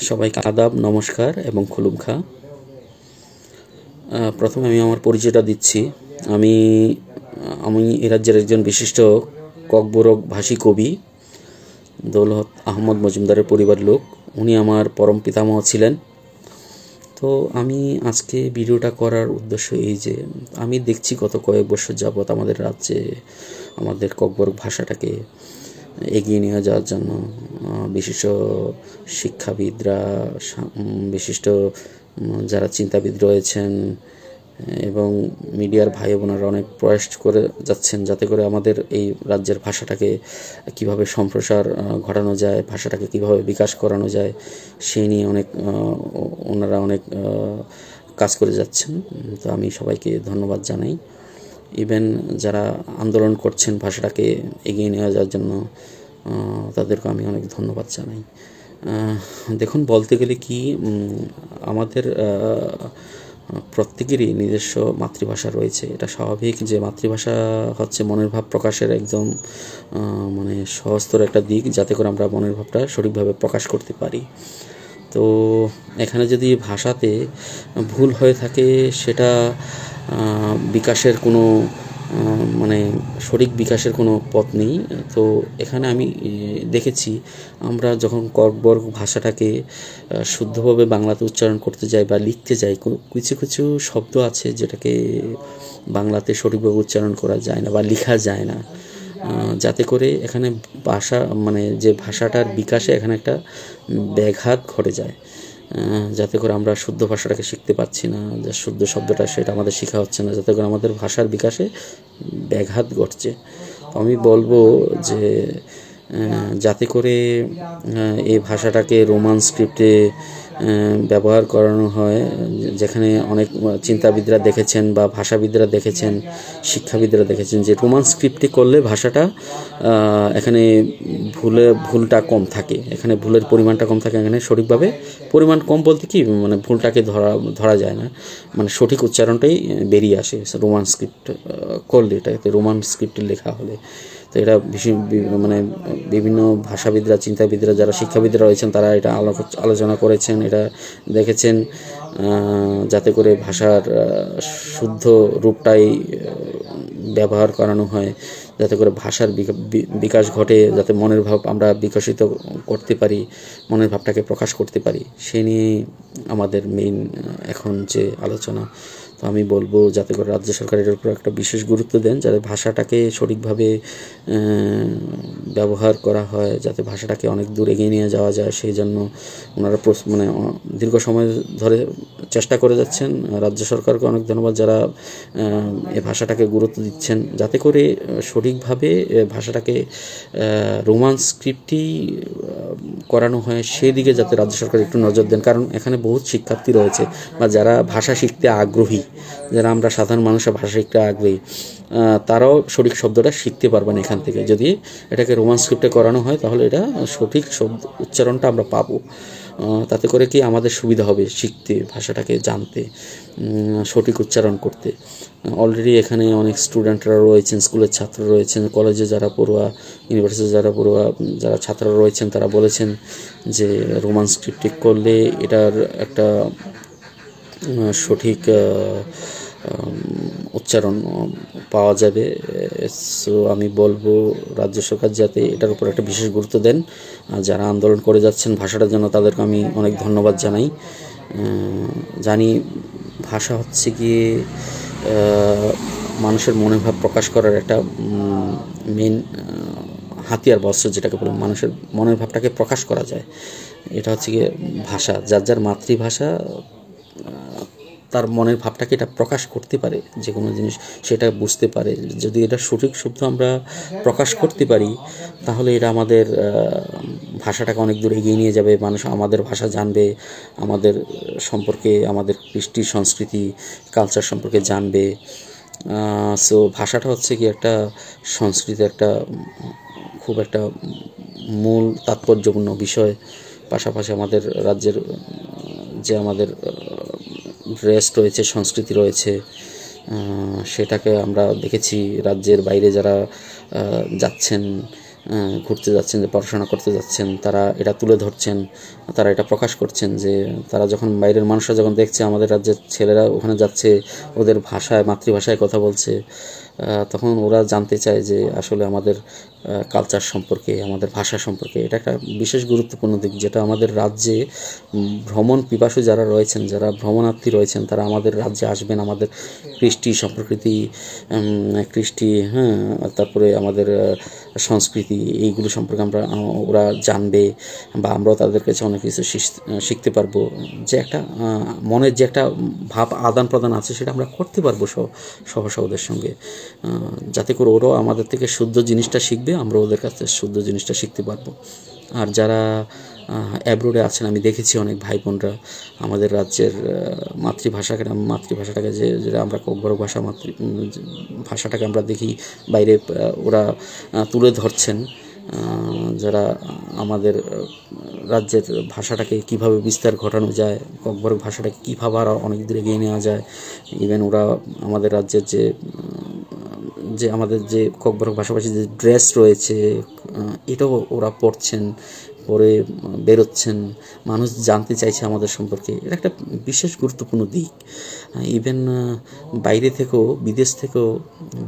সবাইকে আদাব, নমস্কার এবং খুলুমখা। প্রথমে আমি আমার পরিচয়টা দিচ্ছি। আমি আমি এ রাজ্যের একজন বিশিষ্ট ককবরক ভাষী কবি দৌলত আহমদ মজুমদারের পরিবার লোক। উনি আমার পরম পিতামহ ছিলেন। তো আমি আজকে ভিডিওটা করার উদ্দেশ্য এই যে আমি দেখছি গত কয়েক বছর যাবৎ আমাদের রাজ্যে আমাদের ককবরক ভাষাটাকে এগিয়ে নিয়ে যাওয়ার জন্য বিশিষ্ট শিক্ষাবিদরা, বিশিষ্ট যারা চিন্তাবিদ রয়েছেন এবং মিডিয়ার ভাই বোনেরা অনেক প্রয়াস করে যাচ্ছেন যাতে করে আমাদের এই রাজ্যের ভাষাটাকে কিভাবে সম্প্রসার ঘটানো যায়, ভাষাটাকে কিভাবে বিকাশ করানো যায় সেই নিয়ে ওনারা অনেক কাজ করে যাচ্ছেন। তো আমি সবাইকে ধন্যবাদ জানাই। ইভেন যারা আন্দোলন করছেন ভাষাটাকে এগিয়ে নিয়ে যাওয়ার জন্য তাদেরকে আমি অনেক ধন্যবাদ জানাই। দেখুন, বলতে গেলে কি আমাদের প্রত্যেকেরই নিজস্ব মাতৃভাষা রয়েছে। এটা স্বাভাবিক যে মাতৃভাষা হচ্ছে মনের ভাব প্রকাশের একদম সহজতর একটা দিক, যাতে করে আমরা মনের ভাবটা সঠিকভাবে প্রকাশ করতে পারি। তো এখানে যদি ভাষাতে ভুল হয়ে থাকে সেটা বিকাশের কোনো সঠিক বিকাশের কোনো পথ নেই। তো এখানে আমি দেখেছি আমরা যখন ককবরক ভাষাটাকে শুদ্ধভাবে বাংলাতে উচ্চারণ করতে যাই বা লিখতে যাই, কিছু কিছু শব্দ আছে যেটাকে বাংলাতে সঠিকভাবে উচ্চারণ করা যায় না বা লেখা যায় না, যাতে করে এখানে যে ভাষাটার বিকাশে এখানে একটা ব্যাঘাত ঘটে যায়, যাতে করে আমরা শুদ্ধ ভাষাটাকে শিখতে পারছি না, যে শুদ্ধ শব্দটা সেটা আমাদের শেখা হচ্ছে না, যাতে করে আমাদের ভাষার বিকাশে ব্যাঘাত ঘটছে। তো আমি বলবো যে যাতে করে এই ভাষাটাকে রোমান স্ক্রিপ্টে ব্যবহার করানো হয়, যেখানে অনেক চিন্তাবিদরা দেখেছেন বা ভাষাবিদরা দেখেছেন, শিক্ষাবিদরা দেখেছেন যে রোমান স্ক্রিপ্টে করলে ভাষাটা এখানে ভুলটা কম থাকে, এখানে ভুলের পরিমাণটা কম থাকে। এখানে সঠিকভাবে পরিমাণ কম বলতে কি ভুলটাকে ধরা যায় না, সঠিক উচ্চারণটাই বেরিয়ে আসে রোমান স্ক্রিপ্ট করলে, এটাকে রোমান স্ক্রিপ্টে লেখা হলে। তো এটা বিভিন্ন ভাষাবিদরা, চিন্তাবিদরা, যারা শিক্ষাবিদরা রয়েছেন তারা এটা আলোচনা করেছেন, এটা দেখেছেন, যাতে করে ভাষার শুদ্ধ রূপটাই ব্যবহার করানো হয়, যাতে করে ভাষার বিকাশ ঘটে, যাতে মনের ভাব আমরা বিকশিত করতে পারি, মনের ভাবটাকে প্রকাশ করতে পারি। সে নিয়ে আমাদের মেইন এখন যে আলোচনা। তো আমি বলবো যাতে করে রাজ্য সরকার এটার উপর একটা বিশেষ গুরুত্ব দেন, যাতে ভাষাটাকে সঠিকভাবে ব্যবহার করা হয়, যাতে ভাষাটাকে অনেক দূর এগিয়ে নিয়ে যাওয়া যায়। সেই জন্য ওনারা দীর্ঘ সময় ধরে চেষ্টা করে যাচ্ছেন। রাজ্য সরকারকে অনেক ধন্যবাদ যারা এই ভাষাটাকে গুরুত্ব দিচ্ছেন, যাতে করে সঠিকভাবে ভাষাটাকে রোমান স্ক্রিপ্টই করানো হয়, সেদিকে যাতে রাজ্য সরকার একটু নজর দেন। কারণ এখানে বহুত শিক্ষার্থী রয়েছে বা যারা ভাষা শিখতে আগ্রহী, যারা আমরা সাধারণ মানুষের ভাষা শিখতে আগ্রহী, তারাও সঠিক শব্দটা শিখতে পারবেন এখান থেকে। যদি এটাকে রোমান স্ক্রিপ্টে করানো হয় তাহলে এটা সঠিক উচ্চারণটা আমরা পাবো। তাতে করে কি আমাদের সুবিধা হবে শিখতে, ভাষাটাকে জানতে, সঠিক উচ্চারণ করতে। অলরেডি এখানে অনেক স্টুডেন্টরা রয়েছেন, স্কুলের ছাত্র রয়েছেন, কলেজে যারা পড়ুয়া, ইউনিভার্সিটি যারা পড়ুয়া, যারা ছাত্ররা রয়েছেন তারা বলেছেন যে রোমান স্ক্রিপ্টে করলে এটার একটা সঠিক উচ্চারণ পাওয়া যাবে। সো আমি বলবো রাজ্য সরকার যাতে এটার উপর একটা বিশেষ গুরুত্ব দেন। যারা আন্দোলন করে যাচ্ছেন ভাষাটার জন্য তাদেরকে আমি অনেক ধন্যবাদ জানি। ভাষা হচ্ছে গিয়ে মানুষের মনের ভাব প্রকাশ করার একটা মেন হাতিয়ার, বস্ত্র যেটাকে বলে মানুষের মনের ভাবটাকে প্রকাশ করা যায়। এটা হচ্ছে গিয়ে ভাষা, যার মাতৃভাষা তার মনের ভাবটাকে এটা প্রকাশ করতে পারে, যে কোনো জিনিস সেটা বুঝতে পারে। যদি এটা সঠিক শব্দ আমরা প্রকাশ করতে পারি তাহলে এটা আমাদের ভাষাটাকে অনেক দূর এগিয়ে নিয়ে যাবে। মানুষ আমাদের ভাষা জানবে, আমাদের সম্পর্কে, আমাদের কৃষ্টি, সংস্কৃতি, কালচার সম্পর্কে জানবে। সো ভাষাটা হচ্ছে কি একটা সংস্কৃতি, একটা খুব একটা মূল তাৎপর্যপূর্ণ বিষয়। পাশাপাশি আমাদের রাজ্যের যে আমাদের ড্রেস রয়েছে, সংস্কৃতি রয়েছে, সেটাকে আমরা দেখেছি রাজ্যের বাইরে যারা যাচ্ছেন ঘুরতে যাচ্ছেন, যে পড়াশোনা করতে যাচ্ছেন, তারা এটা তুলে ধরছেন, তারা এটা প্রকাশ করছেন যে তারা যখন বাইরের মানুষরা যখন দেখছে আমাদের রাজ্যের ছেলেরা ওখানে যাচ্ছে, ওদের ভাষায়, মাতৃভাষায় কথা বলছে, তখন ওরা জানতে চায় যে আসলে আমাদের কালচার সম্পর্কে, আমাদের ভাষা সম্পর্কে। এটা একটা বিশেষ গুরুত্বপূর্ণ দিক, যেটা আমাদের রাজ্যে ভ্রমণ পিপাসু যারা রয়েছেন, যারা ভ্রমণার্থী রয়েছেন, তারা আমাদের রাজ্যে আসবেন, আমাদের কৃষ্টি সংস্কৃতি, কৃষ্টি, হ্যাঁ, তারপরে আমাদের সংস্কৃতি, এইগুলো সম্পর্কে ওরা জানবে, বা আমরাও তাদের কাছে অনেক কিছু শিখতে পারবো। যে একটা মনের যে একটা ভাব আদান প্রদান আছে, সেটা আমরা করতে পারবো সহসা ওদের সঙ্গে, যাতে করে ওরাও আমাদের থেকে শুদ্ধ জিনিসটা শিখবে, আমরা ওদের কাছে শুদ্ধ জিনিসটা শিখতে পারবো। আর যারা অ্যাব্রোডে আছেন, আমি দেখেছি অনেক ভাই বোনরা আমাদের রাজ্যের মাতৃভাষাটাকে যেটা আমরা ককবরক ভাষাটাকে আমরা দেখি বাইরে ওরা তুলে ধরছেন, যারা আমাদের রাজ্যের ভাষাটাকে কিভাবে বিস্তার ঘটানো যায়, ককবরক ভাষাটাকে কীভাবে আরও অনেক দূরে এগিয়ে নেওয়া যায়। ইভেন ওরা আমাদের রাজ্যের যে আমাদের যে ককবরক ভাষাভাষী যে ড্রেস রয়েছে, এটাও ওরা পরে বেরোচ্ছেন, মানুষ জানতে চাইছে আমাদের সম্পর্কে। এটা একটা বিশেষ গুরুত্বপূর্ণ দিক। ইভেন বাইরে থেকেও, বিদেশ থেকেও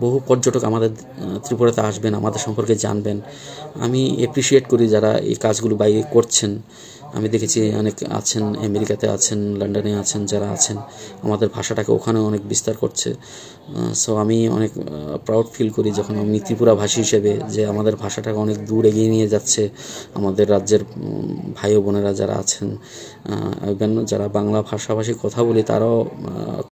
বহু পর্যটক আমাদের ত্রিপুরাতে আসবেন, আমাদের সম্পর্কে জানবেন। আমি অ্যাপ্রিসিয়েট করি যারা এই কাজগুলো বাইরে করছেন। আমি দেখেছি অনেক আছেন, আমেরিকাতে আছেন, লন্ডনে আছেন, যারা আছেন আমাদের ভাষাটাকে ওখানে অনেক বিস্তার করছে। সো আমি অনেক প্রাউড ফিল করি যখন আমি ত্রিপুরাভাষী হিসেবে, যে আমাদের ভাষাটাকে অনেক দূর এগিয়ে নিয়ে যাচ্ছে আমাদের রাজ্যের ভাই ও বোনেরা যারা আছেন। ইভেন যারা বাংলা ভাষাভাষী কথা বলি, তারাও